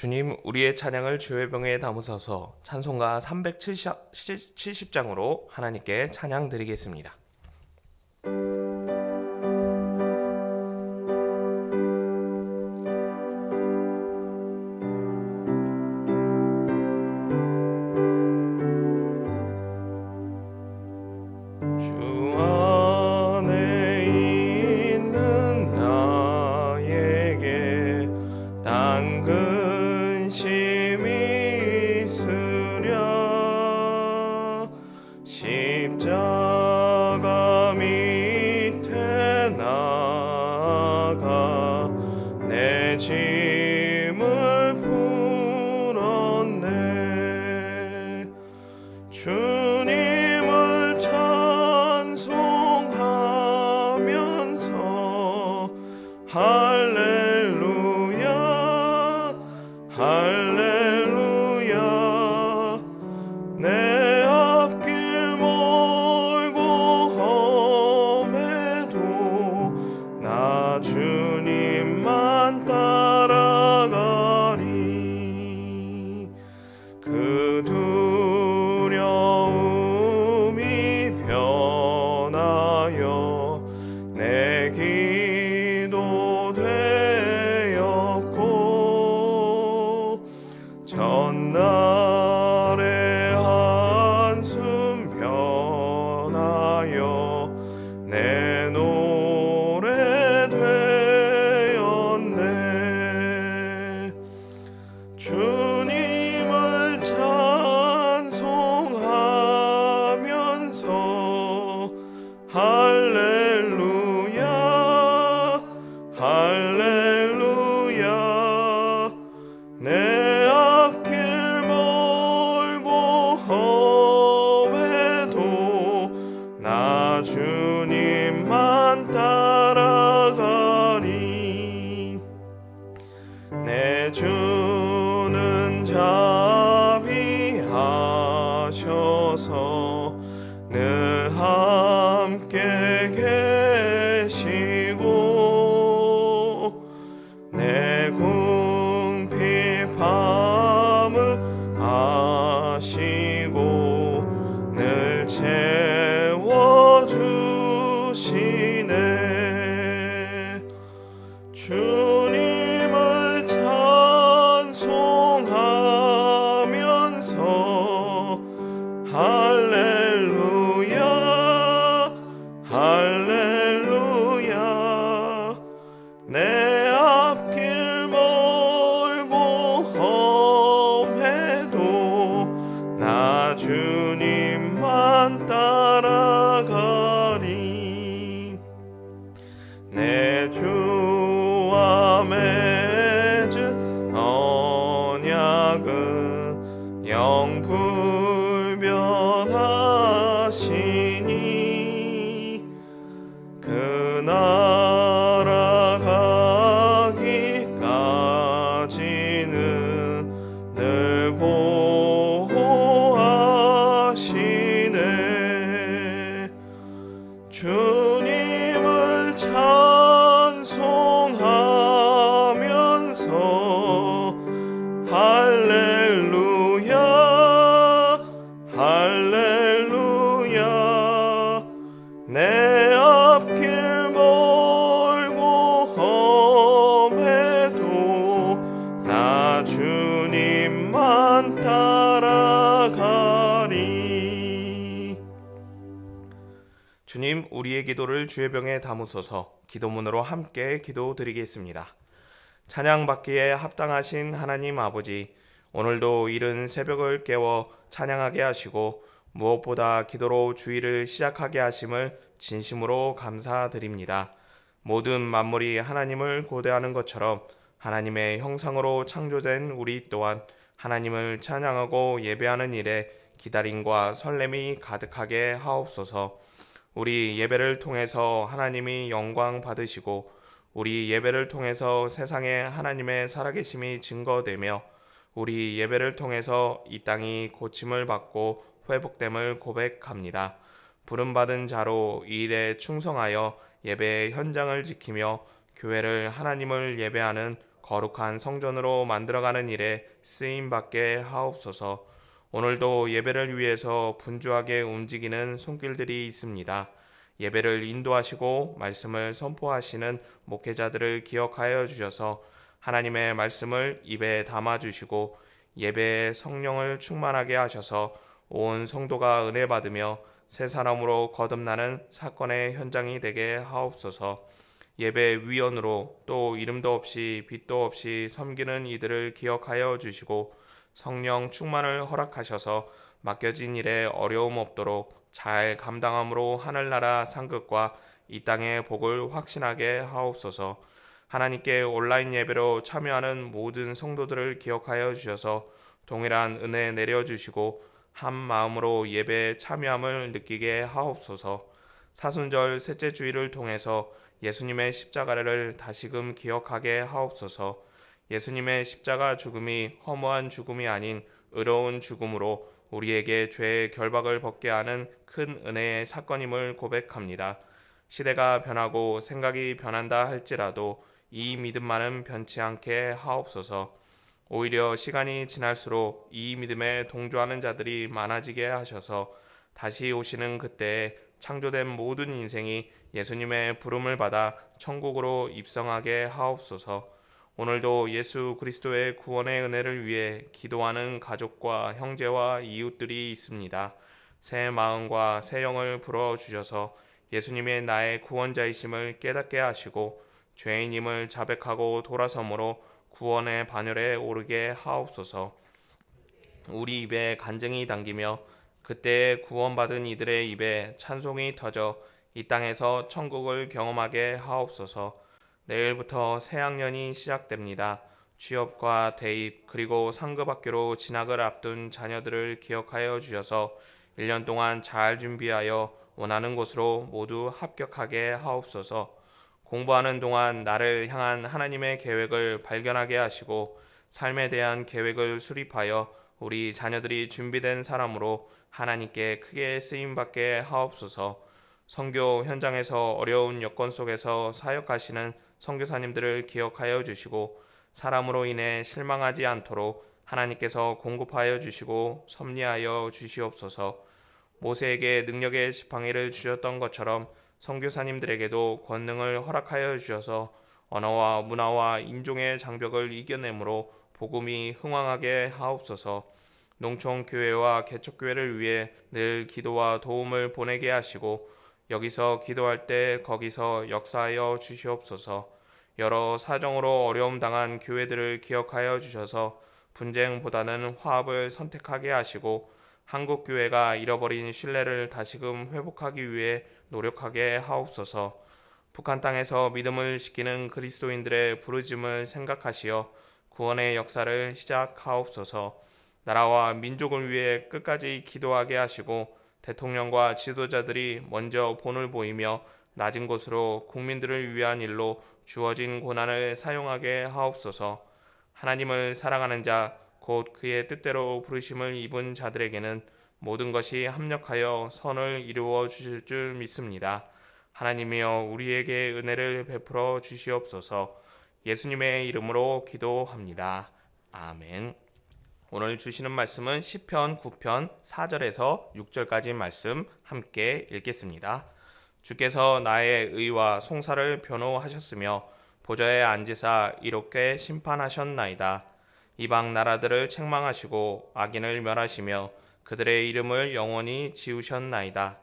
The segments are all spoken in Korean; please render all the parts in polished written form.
주님, 우리의 찬양을 주의 병에 담으소서. 찬송가 370장으로 하나님께 찬양 드리겠습니다. 주 안에 있는 나에게 당근심이 있으랴. 십자가 밑에 나가 내 짐을 풀었네. 주님을 찬송하면서 할렐루야 할렐루야. 내 앞길 멀고 험해도 나 주님만 따라가리. 그 두려움이 변하여 내 기도 되었고, 전날의 한숨 변하여 내 노래 되었네. 주님을 찬송하면서 할렐루야 할렐루야. 내 앞길 멀고 험해도 나 주님만 따라가리. 내 주는 자비하셔서 늘 함께 계시고, 내 궁핍함을 아시고 늘 채워주시네. 주님을 찬송하면서 할렐루야 할렐루야. 내 앞길 멀고 험해도 나 주님만 따라가리. 내 주와 맺은 언약은 영불변하시니, 그 나라 가기까지는 늘 보호하시네. 주님을 찬송하면서 할렐루야 할렐루야. 내 앞길 멀고 험해도 나 주님만 따라가리. 주님, 우리의 기도를 주의 병에 담으소서. 기도문으로 함께 기도드리겠습니다. 찬양받기에 합당하신 하나님 아버지, 오늘도 이른 새벽을 깨워 찬양하게 하시고 무엇보다 기도로 주일을 시작하게 하심을 진심으로 감사드립니다. 모든 만물이 하나님을 고대하는 것처럼 하나님의 형상으로 창조된 우리 또한 하나님을 찬양하고 예배하는 일에 기다림과 설렘이 가득하게 하옵소서. 우리 예배를 통해서 하나님이 영광 받으시고 우리 예배를 통해서 세상에 하나님의 살아계심이 증거되며 우리 예배를 통해서 이 땅이 고침을 받고 회복됨을 고백합니다. 부름받은 자로 이 일에 충성하여 예배의 현장을 지키며 교회를 하나님을 예배하는 거룩한 성전으로 만들어가는 일에 쓰임받게 하옵소서. 오늘도 예배를 위해서 분주하게 움직이는 손길들이 있습니다. 예배를 인도하시고 말씀을 선포하시는 목회자들을 기억하여 주셔서 하나님의 말씀을 입에 담아주시고 예배에 성령을 충만하게 하셔서 온 성도가 은혜 받으며 새 사람으로 거듭나는 사건의 현장이 되게 하옵소서. 예배 위원으로 또 이름도 없이 빛도 없이 섬기는 이들을 기억하여 주시고 성령 충만을 허락하셔서 맡겨진 일에 어려움 없도록 잘 감당함으로 하늘나라 상급과 이 땅의 복을 확신하게 하옵소서. 하나님께 온라인 예배로 참여하는 모든 성도들을 기억하여 주셔서 동일한 은혜 내려주시고 한 마음으로 예배에 참여함을 느끼게 하옵소서. 사순절 셋째 주일을 통해서 예수님의 십자가를 다시금 기억하게 하옵소서. 예수님의 십자가 죽음이 허무한 죽음이 아닌 의로운 죽음으로 우리에게 죄의 결박을 벗게 하는 큰 은혜의 사건임을 고백합니다. 시대가 변하고 생각이 변한다 할지라도 이 믿음만은 변치 않게 하옵소서. 오히려 시간이 지날수록 이 믿음에 동조하는 자들이 많아지게 하셔서 다시 오시는 그때에 창조된 모든 인생이 예수님의 부름을 받아 천국으로 입성하게 하옵소서. 오늘도 예수 그리스도의 구원의 은혜를 위해 기도하는 가족과 형제와 이웃들이 있습니다. 새 마음과 새 영을 불어주셔서 예수님의 나의 구원자이심을 깨닫게 하시고 죄인임을 자백하고 돌아섬으로 구원의 반열에 오르게 하옵소서. 우리 입에 간증이 당기며 그때에 구원받은 이들의 입에 찬송이 터져 이 땅에서 천국을 경험하게 하옵소서. 내일부터 새학년이 시작됩니다. 취업과 대입 그리고 상급학교로 진학을 앞둔 자녀들을 기억하여 주셔서 1년 동안 잘 준비하여 원하는 곳으로 모두 합격하게 하옵소서. 공부하는 동안 나를 향한 하나님의 계획을 발견하게 하시고 삶에 대한 계획을 수립하여 우리 자녀들이 준비된 사람으로 하나님께 크게 쓰임받게 하옵소서. 선교 현장에서 어려운 여건 속에서 사역하시는 선교사님들을 기억하여 주시고 사람으로 인해 실망하지 않도록 하나님께서 공급하여 주시고 섭리하여 주시옵소서. 모세에게 능력의 지팡이를 주셨던 것처럼 선교사님들에게도 권능을 허락하여 주셔서 언어와 문화와 인종의 장벽을 이겨내므로 복음이 흥왕하게 하옵소서. 농촌교회와 개척교회를 위해 늘 기도와 도움을 보내게 하시고 여기서 기도할 때 거기서 역사하여 주시옵소서. 여러 사정으로 어려움 당한 교회들을 기억하여 주셔서 분쟁보다는 화합을 선택하게 하시고 한국 교회가 잃어버린 신뢰를 다시금 회복하기 위해 노력하게 하옵소서. 북한 땅에서 믿음을 지키는 그리스도인들의 부르짐을 생각하시어 구원의 역사를 시작하옵소서. 나라와 민족을 위해 끝까지 기도하게 하시고 대통령과 지도자들이 먼저 본을 보이며 낮은 곳으로 국민들을 위한 일로 주어진 고난을 사용하게 하옵소서. 하나님을 사랑하는 자 곧 그의 뜻대로 부르심을 입은 자들에게는 모든 것이 합력하여 선을 이루어 주실 줄 믿습니다. 하나님이여 우리에게 은혜를 베풀어 주시옵소서. 예수님의 이름으로 기도합니다. 아멘. 오늘 주시는 말씀은 시편 9편 4절에서 6절까지 말씀 함께 읽겠습니다. 주께서 나의 의와 송사를 변호하셨으며 보좌에 앉으사 이롭게 심판하셨나이다. 이방 나라들을 책망하시고 악인을 멸하시며 그들의 이름을 영원히 지우셨나이다.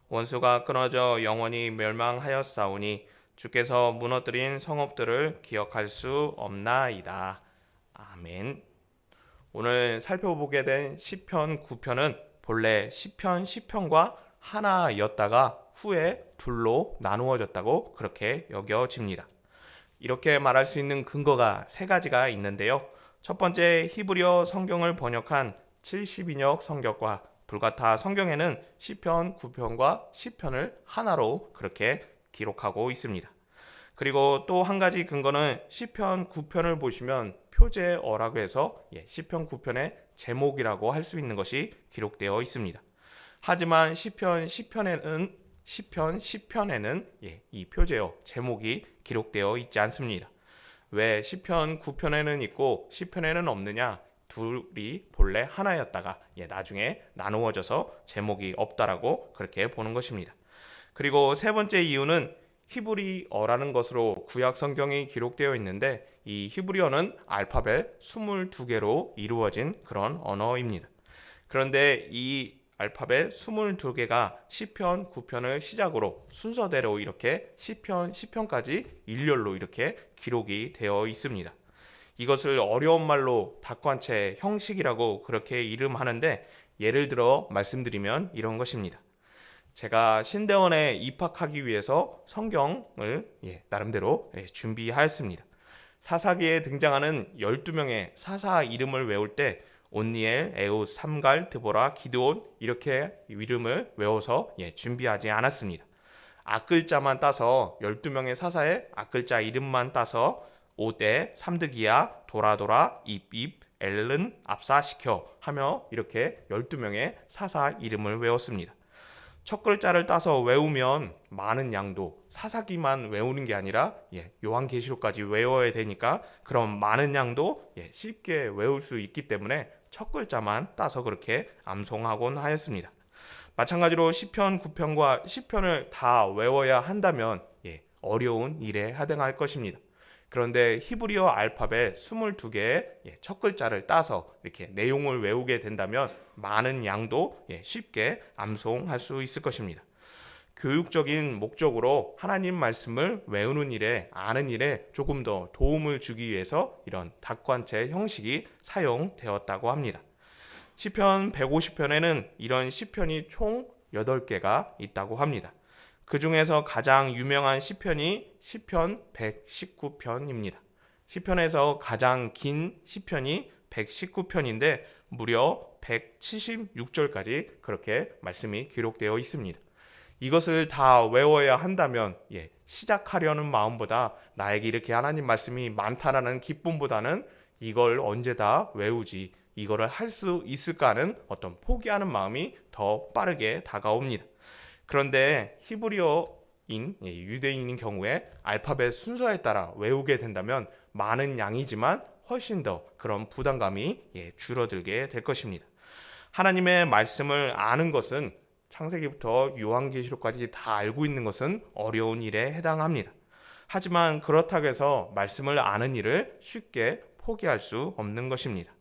원수가 끊어져 영원히 멸망하였사오니 주께서 무너뜨린 성읍들을 기억할 수 없나이다. 아멘. 오늘 살펴보게 된 시편 9편은 본래 시편 10편과 하나였다가 후에 둘로 나누어졌다고 그렇게 여겨집니다. 이렇게 말할 수 있는 근거가 세 가지가 있는데요. 첫 번째, 히브리어 성경을 번역한 70인역 성경과 불가타 성경에는 시편 9편과 10편을 하나로 그렇게 기록하고 있습니다. 그리고 또 한 가지 근거는 시편 9편을 보시면 표제어라고 해서 시편 9편의 제목이라고 할 수 있는 것이 기록되어 있습니다. 하지만 시편 10편에는 이 표제어 제목이 기록되어 있지 않습니다. 왜 시편 9편에는 있고 시편에는 없느냐? 둘이 본래 하나였다가 나중에 나누어져서 제목이 없다라고 그렇게 보는 것입니다. 그리고 세 번째 이유는 히브리어라는 것으로 구약 성경이 기록되어 있는데 이 히브리어는 알파벳 22개로 이루어진 그런 언어입니다. 그런데 이 알파벳 22개가 시편 9편을 시작으로 순서대로 이렇게 시편 10편까지 일렬로 이렇게 기록이 되어 있습니다. 이것을 어려운 말로 닭관체 형식이라고 그렇게 이름하는데 예를 들어 말씀드리면 이런 것입니다. 제가 신대원에 입학하기 위해서 성경을 나름대로 준비하였습니다. 사사기에 등장하는 12명의 사사 이름을 외울 때 온니엘, 에웃, 삼갈, 드보라, 기드온 이렇게 이름을 외워서 준비하지 않았습니다. 앞글자만 따서 12명의 사사의 앞글자 이름만 따서 오대, 삼드기야, 도라도라, 입입, 엘른, 압사시켜 하며 이렇게 12명의 사사 이름을 외웠습니다. 첫 글자를 따서 외우면 많은 양도 사사기만 외우는 게 아니라 요한계시록까지 외워야 되니까 그런 많은 양도 쉽게 외울 수 있기 때문에 첫 글자만 따서 그렇게 암송하곤 하였습니다. 마찬가지로 시편 9편과 10편을 다 외워야 한다면 어려운 일에 해당할 것입니다. 그런데 히브리어 알파벳 22개의 첫 글자를 따서 이렇게 내용을 외우게 된다면 많은 양도 쉽게 암송할 수 있을 것입니다. 교육적인 목적으로 하나님 말씀을 외우는 일에, 아는 일에 조금 더 도움을 주기 위해서 이런 닭관체 형식이 사용되었다고 합니다. 시편 150편에는 이런 시편이 총 8개가 있다고 합니다. 그 중에서 가장 유명한 시편이 시편 119편입니다. 시편에서 가장 긴 시편이 119편인데 무려 176절까지 그렇게 말씀이 기록되어 있습니다. 이것을 다 외워야 한다면 시작하려는 마음보다 나에게 이렇게 하나님 말씀이 많다라는 기쁨보다는 이걸 언제 다 외우지, 이거를 할 수 있을까 하는 어떤 포기하는 마음이 더 빠르게 다가옵니다. 그런데 히브리어인 유대인인 경우에 알파벳 순서에 따라 외우게 된다면 많은 양이지만 훨씬 더 그런 부담감이 줄어들게 될 것입니다. 하나님의 말씀을 아는 것은 창세기부터 요한계시록까지 다 알고 있는 것은 어려운 일에 해당합니다. 하지만 그렇다고 해서 말씀을 아는 일을 쉽게 포기할 수 없는 것입니다.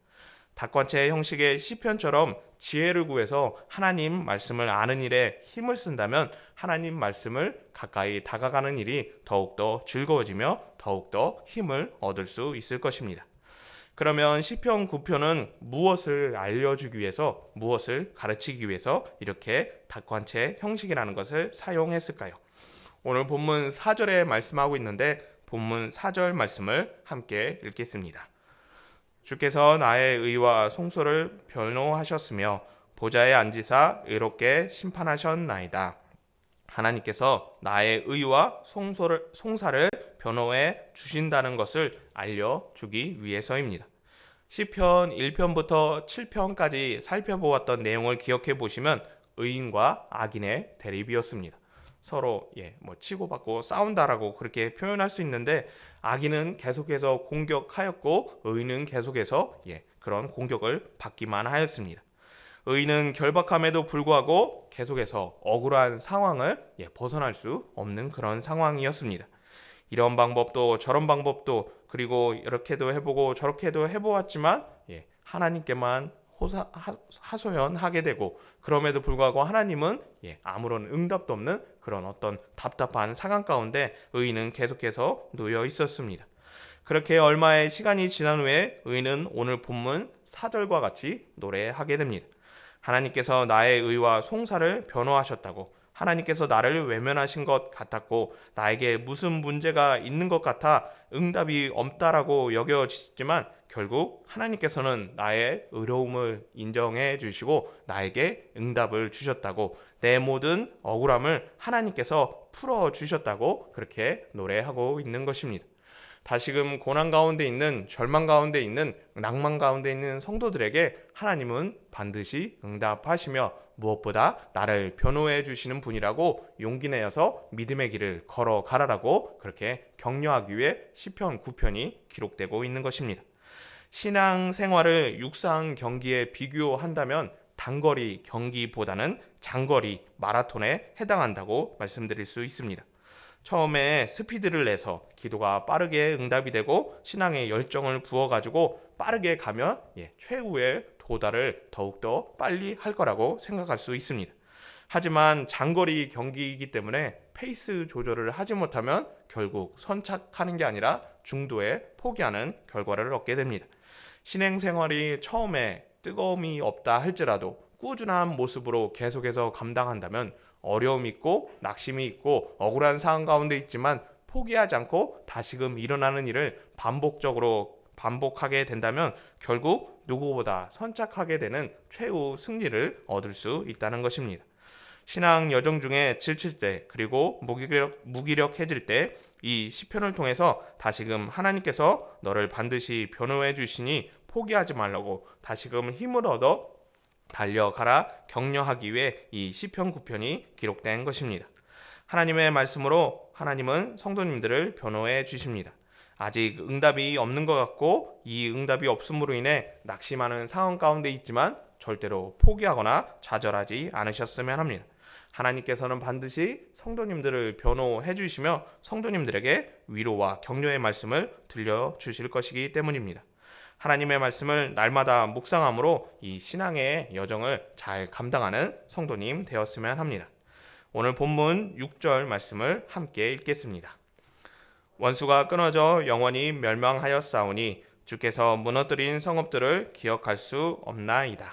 닭관체 형식의 시편처럼 지혜를 구해서 하나님 말씀을 아는 일에 힘을 쓴다면 하나님 말씀을 가까이 다가가는 일이 더욱더 즐거워지며 더욱더 힘을 얻을 수 있을 것입니다. 그러면 시편 9편은 무엇을 알려주기 위해서, 무엇을 가르치기 위해서 이렇게 닭관체 형식이라는 것을 사용했을까요? 오늘 본문 4절에 말씀하고 있는데 본문 4절 말씀을 함께 읽겠습니다. 주께서 나의 의와 송소를 변호하셨으며 보좌에 앉으사 의롭게 심판하셨나이다. 하나님께서 나의 의와 송사를 변호해 주신다는 것을 알려주기 위해서입니다. 시편 1편부터 7편까지 살펴보았던 내용을 기억해 보시면 의인과 악인의 대립이었습니다. 서로 치고받고 싸운다라고 그렇게 표현할 수 있는데 악인은 계속해서 공격하였고 의인은 계속해서 그런 공격을 받기만 하였습니다. 의인은 결박함에도 불구하고 계속해서 억울한 상황을 벗어날 수 없는 그런 상황이었습니다. 이런 방법도 저런 방법도 그리고 이렇게도 해보고 저렇게도 해보았지만 하나님께만 하소연하게 되고 그럼에도 불구하고 하나님은 아무런 응답도 없는 그런 어떤 답답한 상황 가운데 의인은 계속해서 놓여 있었습니다. 그렇게 얼마의 시간이 지난 후에 의인은 오늘 본문 4절과 같이 노래하게 됩니다. 하나님께서 나의 의와 송사를 변호하셨다고, 하나님께서 나를 외면하신 것 같았고 나에게 무슨 문제가 있는 것 같아 응답이 없다라고 여겨지지만 결국 하나님께서는 나의 의로움을 인정해 주시고 나에게 응답을 주셨다고, 내 모든 억울함을 하나님께서 풀어 주셨다고 그렇게 노래하고 있는 것입니다. 다시금 고난 가운데 있는, 절망 가운데 있는, 낭만 가운데 있는 성도들에게 하나님은 반드시 응답하시며 무엇보다 나를 변호해 주시는 분이라고 용기 내어서 믿음의 길을 걸어가라라고 그렇게 격려하기 위해 시편 9편이 기록되고 있는 것입니다. 신앙생활을 육상 경기에 비교한다면 단거리 경기보다는 장거리 마라톤에 해당한다고 말씀드릴 수 있습니다. 처음에 스피드를 내서 기도가 빠르게 응답이 되고 신앙의 열정을 부어가지고 빠르게 가면 최후의 도달을 더욱더 빨리 할 거라고 생각할 수 있습니다. 하지만 장거리 경기이기 때문에 페이스 조절을 하지 못하면 결국 선착하는 게 아니라 중도에 포기하는 결과를 얻게 됩니다. 신앙생활이 처음에 뜨거움이 없다 할지라도 꾸준한 모습으로 계속해서 감당한다면 어려움이 있고 낙심이 있고 억울한 상황 가운데 있지만 포기하지 않고 다시금 일어나는 일을 반복하게 된다면 결국 누구보다 선착하게 되는 최후 승리를 얻을 수 있다는 것입니다. 신앙 여정 중에 지칠 때 그리고 무기력해질 때 이 시편을 통해서 다시금 하나님께서 너를 반드시 변호해 주시니 포기하지 말라고 다시금 힘을 얻어 달려가라 격려하기 위해 이 시편 9편이 기록된 것입니다. 하나님의 말씀으로 하나님은 성도님들을 변호해 주십니다. 아직 응답이 없는 것 같고 이 응답이 없음으로 인해 낙심하는 상황 가운데 있지만 절대로 포기하거나 좌절하지 않으셨으면 합니다. 하나님께서는 반드시 성도님들을 변호해 주시며 성도님들에게 위로와 격려의 말씀을 들려주실 것이기 때문입니다. 하나님의 말씀을 날마다 묵상함으로 이 신앙의 여정을 잘 감당하는 성도님 되었으면 합니다. 오늘 본문 6절 말씀을 함께 읽겠습니다. 원수가 끊어져 영원히 멸망하였사오니 주께서 무너뜨린 성읍들을 기억할 수 없나이다.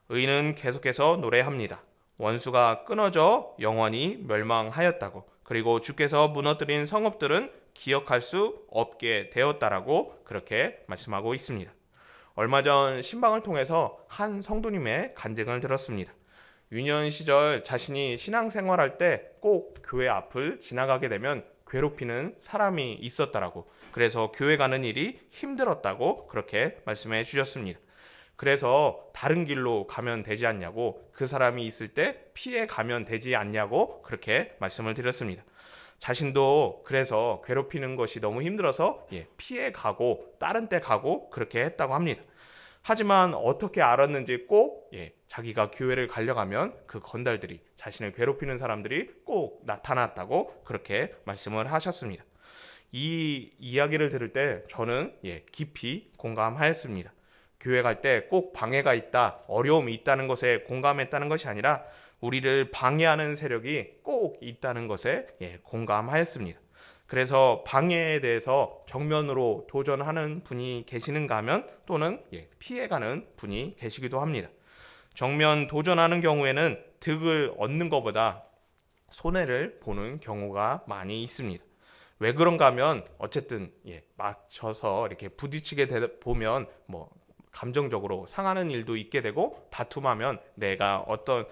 의인은 계속해서 노래합니다. 원수가 끊어져 영원히 멸망하였다고, 그리고 주께서 무너뜨린 성읍들은 기억할 수 없게 되었다라고 그렇게 말씀하고 있습니다. 얼마 전 신방을 통해서 한 성도님의 간증을 들었습니다. 유년 시절 자신이 신앙생활할 때 꼭 교회 앞을 지나가게 되면 괴롭히는 사람이 있었다라고, 그래서 교회 가는 일이 힘들었다고 그렇게 말씀해 주셨습니다. 그래서 다른 길로 가면 되지 않냐고, 그 사람이 있을 때 피해 가면 되지 않냐고 그렇게 말씀을 드렸습니다. 자신도 그래서 괴롭히는 것이 너무 힘들어서 피해 가고 다른 데 가고 그렇게 했다고 합니다. 하지만 어떻게 알았는지 꼭 자기가 교회를 가려가면 그 건달들이, 자신을 괴롭히는 사람들이 꼭 나타났다고 그렇게 말씀을 하셨습니다. 이 이야기를 들을 때 저는 깊이 공감하였습니다. 교회 갈 때 꼭 방해가 있다, 어려움이 있다는 것에 공감했다는 것이 아니라 우리를 방해하는 세력이 꼭 있다는 것에 공감하였습니다. 그래서 방해에 대해서 정면으로 도전하는 분이 계시는가 하면 또는 피해가는 분이 계시기도 합니다. 정면 도전하는 경우에는 득을 얻는 것보다 손해를 보는 경우가 많이 있습니다. 왜 그런가 하면 어쨌든 맞춰서 이렇게 부딪히게 보면 감정적으로 상하는 일도 있게 되고, 다툼하면 내가 어떤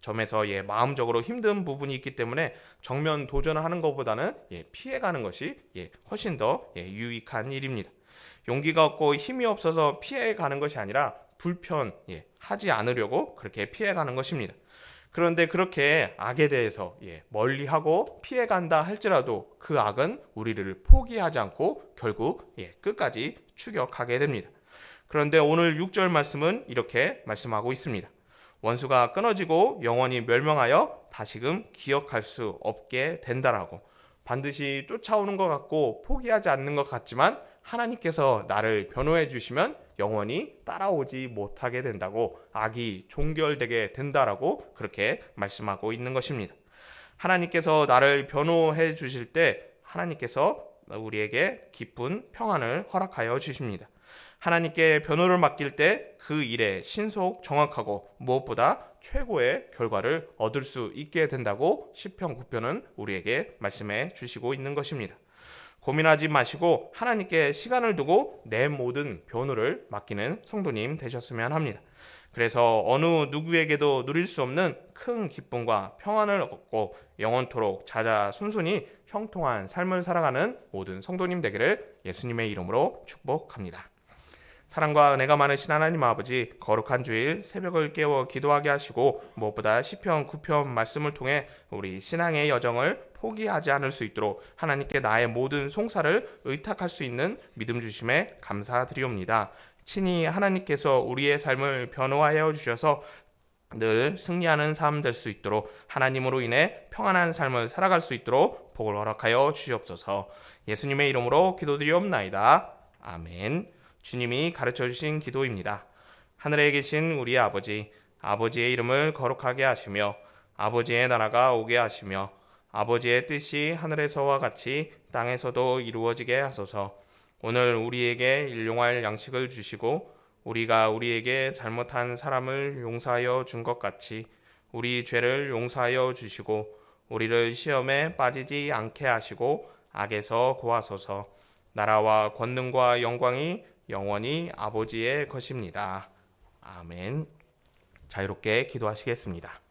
점에서 마음적으로 힘든 부분이 있기 때문에 정면 도전을 하는 것보다는 피해가는 것이 훨씬 더 유익한 일입니다. 용기가 없고 힘이 없어서 피해가는 것이 아니라 불편하지 않으려고 그렇게 피해가는 것입니다. 그런데 그렇게 악에 대해서 멀리하고 피해간다 할지라도 그 악은 우리를 포기하지 않고 결국 끝까지 추격하게 됩니다. 그런데 오늘 6절 말씀은 이렇게 말씀하고 있습니다. 원수가 끊어지고 영원히 멸망하여 다시금 기억할 수 없게 된다라고. 반드시 쫓아오는 것 같고 포기하지 않는 것 같지만 하나님께서 나를 변호해 주시면 영원히 따라오지 못하게 된다고, 악이 종결되게 된다라고 그렇게 말씀하고 있는 것입니다. 하나님께서 나를 변호해 주실 때 하나님께서 우리에게 기쁜 평안을 허락하여 주십니다. 하나님께 변호를 맡길 때 그 일에 신속 정확하고 무엇보다 최고의 결과를 얻을 수 있게 된다고 시편 9편은 우리에게 말씀해 주시고 있는 것입니다. 고민하지 마시고 하나님께 시간을 두고 내 모든 변호를 맡기는 성도님 되셨으면 합니다. 그래서 어느 누구에게도 누릴 수 없는 큰 기쁨과 평안을 얻고 영원토록 자자손손이 형통한 삶을 살아가는 모든 성도님 되기를 예수님의 이름으로 축복합니다. 사랑과 은혜가 많으신 하나님 아버지, 거룩한 주일 새벽을 깨워 기도하게 하시고 무엇보다 시편 9편 말씀을 통해 우리 신앙의 여정을 포기하지 않을 수 있도록 하나님께 나의 모든 송사를 의탁할 수 있는 믿음 주심에 감사드리옵니다. 친히 하나님께서 우리의 삶을 변호하여 주셔서 늘 승리하는 삶 될 수 있도록 하나님으로 인해 평안한 삶을 살아갈 수 있도록 복을 허락하여 주시옵소서. 예수님의 이름으로 기도드리옵나이다. 아멘. 주님이 가르쳐 주신 기도입니다. 하늘에 계신 우리 아버지, 아버지의 이름을 거룩하게 하시며 아버지의 나라가 오게 하시며 아버지의 뜻이 하늘에서와 같이 땅에서도 이루어지게 하소서. 오늘 우리에게 일용할 양식을 주시고 우리가 우리에게 잘못한 사람을 용서하여 준 것 같이 우리 죄를 용서하여 주시고 우리를 시험에 빠지지 않게 하시고 악에서 구하소서. 나라와 권능과 영광이 영원히 아버지의 것입니다. 아멘. 자유롭게 기도하시겠습니다.